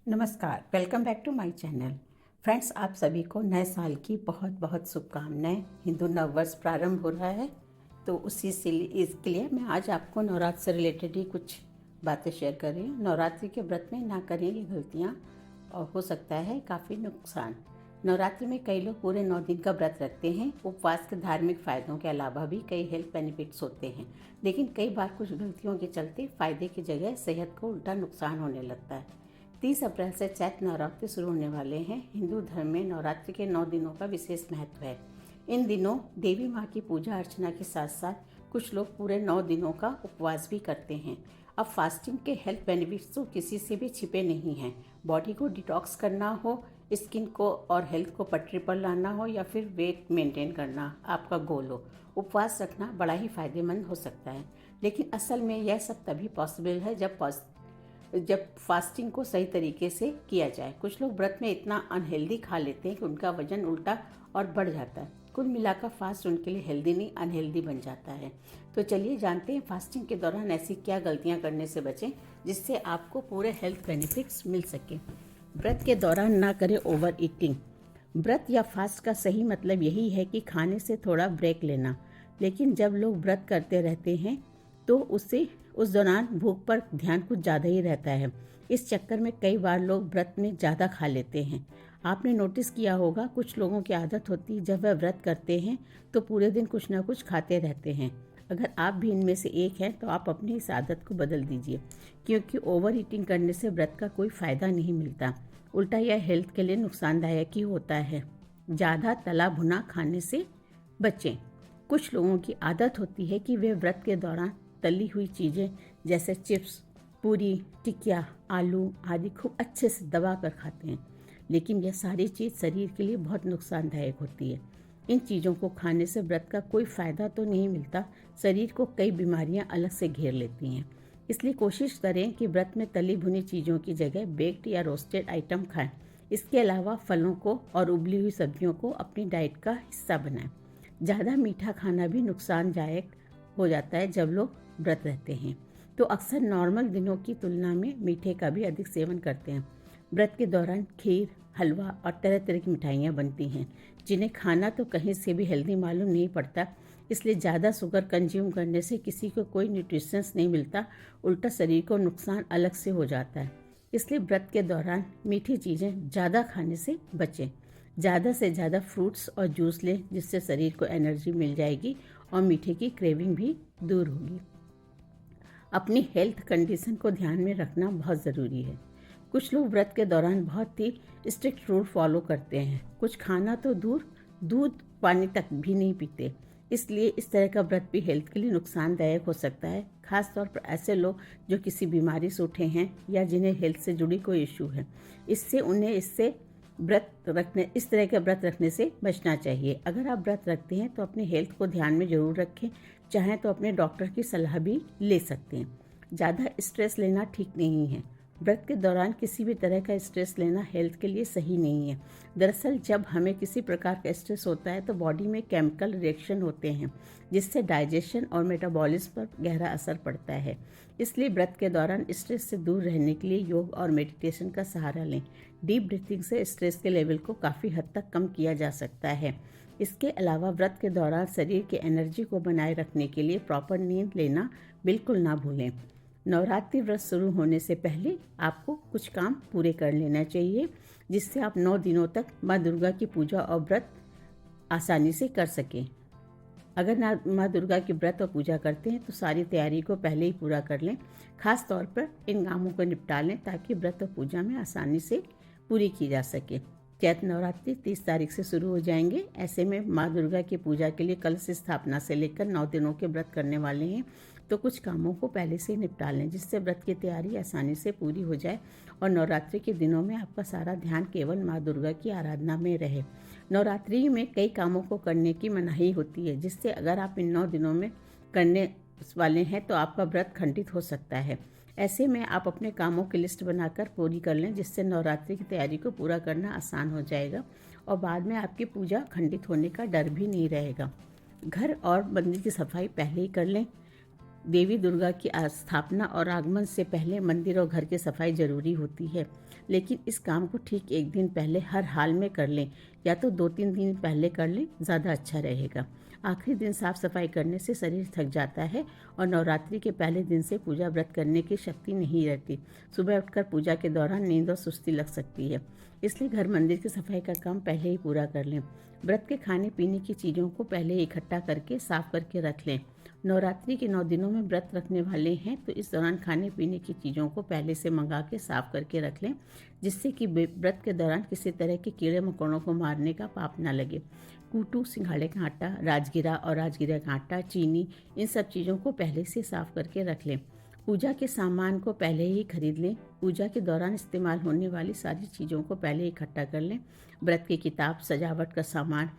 नमस्कार, welcome back to my channel. Friends, आप सभी को नए साल की बहुत बहुत शुभकामनाएं। हिंदू नववर्ष प्रारंभ हो रहा है, तो उसी से इसके लिए मैं आज आपको नवरात्र से रिलेटेड ही कुछ बातें शेयर कर रही हूँ। नवरात्रि के व्रत में ना करें ये गलतियाँ और हो सकता है काफ़ी नुकसान। नवरात्रि में कई लोग पूरे 9 दिन का व्रत रखते हैं। उपवास के धार्मिक फ़ायदों के अलावा भी कई हेल्थ बेनिफिट्स होते हैं, लेकिन कई बार कुछ गलतियों के चलते फ़ायदे की जगह सेहत को उल्टा नुकसान होने लगता है। 30 अप्रैल से चैत्र नवरात्रि शुरू होने वाले हैं। हिंदू धर्म में नवरात्रि के 9 दिनों का विशेष महत्व है। इन दिनों देवी माँ की पूजा अर्चना के साथ साथ कुछ लोग पूरे 9 दिनों का उपवास भी करते हैं। अब फास्टिंग के हेल्थ बेनिफिट्स तो किसी से भी छिपे नहीं हैं। बॉडी को डिटॉक्स करना हो, स्किन को और हेल्थ को पटरी पर लाना हो या फिर वेट मेंटेन करना आपका गोल हो, उपवास रखना बड़ा ही फायदेमंद हो सकता है। लेकिन असल में यह सब तभी पॉसिबल है जब फास्टिंग को सही तरीके से किया जाए। कुछ लोग व्रत में इतना अनहेल्दी खा लेते हैं कि उनका वजन उल्टा और बढ़ जाता है। कुल मिलाकर फास्ट उनके लिए हेल्दी नहीं, अनहेल्दी बन जाता है। तो चलिए जानते हैं फास्टिंग के दौरान ऐसी क्या गलतियां करने से बचें जिससे आपको पूरे हेल्थ बेनिफिट्स मिल सके। व्रत के दौरान ना करें ओवर ईटिंग। व्रत या फास्ट का सही मतलब यही है कि खाने से थोड़ा ब्रेक लेना, लेकिन जब लोग व्रत करते रहते हैं तो उस दौरान भूख पर ध्यान कुछ ज़्यादा ही रहता है। इस चक्कर में कई बार लोग व्रत में ज़्यादा खा लेते हैं। आपने नोटिस किया होगा, कुछ लोगों की आदत होती है जब वह व्रत करते हैं तो पूरे दिन कुछ ना कुछ खाते रहते हैं। अगर आप भी इनमें से एक हैं तो आप अपनी इस आदत को बदल दीजिए, क्योंकि ओवर ईटिंग करने से व्रत का कोई फ़ायदा नहीं मिलता। उल्टा यह हेल्थ के लिए नुकसानदायक ही होता है। ज़्यादा तला भुना खाने से बचें। कुछ लोगों की आदत होती है कि वे व्रत के दौरान तली हुई चीज़ें जैसे चिप्स, पूरी, टिकिया, आलू आदि खूब अच्छे से दबा कर खाते हैं, लेकिन यह सारी चीज़ शरीर के लिए बहुत नुकसानदायक होती है। इन चीज़ों को खाने से व्रत का कोई फ़ायदा तो नहीं मिलता, शरीर को कई बीमारियां अलग से घेर लेती हैं। इसलिए कोशिश करें कि व्रत में तली भुनी चीज़ों की जगह बेक्ड या रोस्टेड आइटम खाएं। इसके अलावा फलों को और उबली हुई सब्जियों को अपनी डाइट का हिस्सा बनाएं। ज़्यादा मीठा खाना भी नुकसानदायक हो जाता है जब लोग व्रत रहते हैं, तो अक्सर नॉर्मल दिनों की तुलना में मीठे का भी अधिक सेवन करते हैं। व्रत के दौरान खीर, हलवा और तरह तरह की मिठाइयाँ बनती हैं, जिन्हें खाना तो कहीं से भी हेल्दी मालूम नहीं पड़ता। इसलिए ज़्यादा शुगर कंज्यूम करने से किसी को कोई न्यूट्रिशंस नहीं मिलता, उल्टा शरीर को नुकसान अलग से हो जाता है। इसलिए व्रत के दौरान मीठी चीज़ें ज़्यादा खाने से बचें। ज़्यादा से ज़्यादा फ्रूट्स और जूस लें, जिससे शरीर को एनर्जी मिल जाएगी और मीठे की क्रेविंग भी दूर होगी। अपनी हेल्थ कंडीशन को ध्यान में रखना बहुत ज़रूरी है। कुछ लोग व्रत के दौरान बहुत ही स्ट्रिक्ट रूल फॉलो करते हैं। कुछ खाना तो दूर, दूध पानी तक भी नहीं पीते। इसलिए इस तरह का व्रत भी हेल्थ के लिए नुकसानदायक हो सकता है, खास तौर पर ऐसे लोग जो किसी बीमारी से उठे हैं या जिन्हें हेल्थ से जुड़ी कोई इशू है। उन्हें इस तरह के व्रत रखने से बचना चाहिए। अगर आप व्रत रखते हैं तो अपनी हेल्थ को ध्यान में ज़रूर रखें। चाहें तो अपने डॉक्टर की सलाह भी ले सकते हैं। ज़्यादा स्ट्रेस लेना ठीक नहीं है। व्रत के दौरान किसी भी तरह का स्ट्रेस लेना हेल्थ के लिए सही नहीं है। दरअसल जब हमें किसी प्रकार का स्ट्रेस होता है तो बॉडी में केमिकल रिएक्शन होते हैं, जिससे डाइजेशन और मेटाबॉलिज्म पर गहरा असर पड़ता है। इसलिए व्रत के दौरान स्ट्रेस से दूर रहने के लिए योग और मेडिटेशन का सहारा लें। डीप ब्रीथिंग से स्ट्रेस के लेवल को काफ़ी हद तक कम किया जा सकता है। इसके अलावा व्रत के दौरान शरीर की एनर्जी को बनाए रखने के लिए प्रॉपर नींद लेना बिल्कुल ना भूलें। नवरात्रि व्रत शुरू होने से पहले आपको कुछ काम पूरे कर लेना चाहिए, जिससे आप 9 दिनों तक माँ दुर्गा की पूजा और व्रत आसानी से कर सकें। अगर ना माँ दुर्गा की व्रत और पूजा करते हैं तो सारी तैयारी को पहले ही पूरा कर लें। खास तौर पर इन कामों को निपटा लें ताकि व्रत और पूजा में आसानी से पूरी की जा सके। चैत्र नवरात्रि 30 तारीख से शुरू हो जाएंगे। ऐसे में माँ दुर्गा की पूजा के लिए कलश स्थापना से लेकर 9 दिनों के व्रत करने वाले हैं, तो कुछ कामों को पहले से ही निपटा लें, जिससे व्रत की तैयारी आसानी से पूरी हो जाए और नवरात्रि के दिनों में आपका सारा ध्यान केवल माँ दुर्गा की आराधना में रहे। नवरात्रि में कई कामों को करने की मनाही होती है, जिससे अगर आप इन 9 दिनों में करने वाले हैं तो आपका व्रत खंडित हो सकता है। ऐसे में आप अपने कामों की लिस्ट बनाकर पूरी कर लें, जिससे नवरात्रि की तैयारी को पूरा करना आसान हो जाएगा और बाद में आपकी पूजा खंडित होने का डर भी नहीं रहेगा। घर और मंदिर की सफाई पहले ही कर लें। देवी दुर्गा की स्थापना और आगमन से पहले मंदिर और घर की सफाई जरूरी होती है, लेकिन इस काम को ठीक एक दिन पहले हर हाल में कर लें, या तो 2-3 दिन पहले कर लें, ज़्यादा अच्छा रहेगा। आखिरी दिन साफ सफाई करने से शरीर थक जाता है और नवरात्रि के पहले दिन से पूजा व्रत करने की शक्ति नहीं रहती। सुबह उठकर पूजा के दौरान नींद और सुस्ती लग सकती है, इसलिए घर मंदिर की सफाई का काम पहले ही पूरा कर लें। व्रत के खाने पीने की चीज़ों को पहले ही इकट्ठा करके साफ करके रख लें। नवरात्रि के 9 दिनों में व्रत रखने वाले हैं तो इस दौरान खाने पीने की चीज़ों को पहले से मंगा के साफ करके रख लें, जिससे कि व्रत के दौरान किसी तरह के कीड़े मकोड़ों को मारने का पाप ना लगे। कूटू, सिंघाड़े का आटा, राजगिरा और राजगिरा का आटा, चीनी, इन सब चीज़ों को पहले से साफ करके रख लें। पूजा के सामान को पहले ही खरीद लें। पूजा के दौरान इस्तेमाल होने वाली सारी चीज़ों को पहले इकट्ठा कर लें। व्रत की किताब, सजावट का सामान,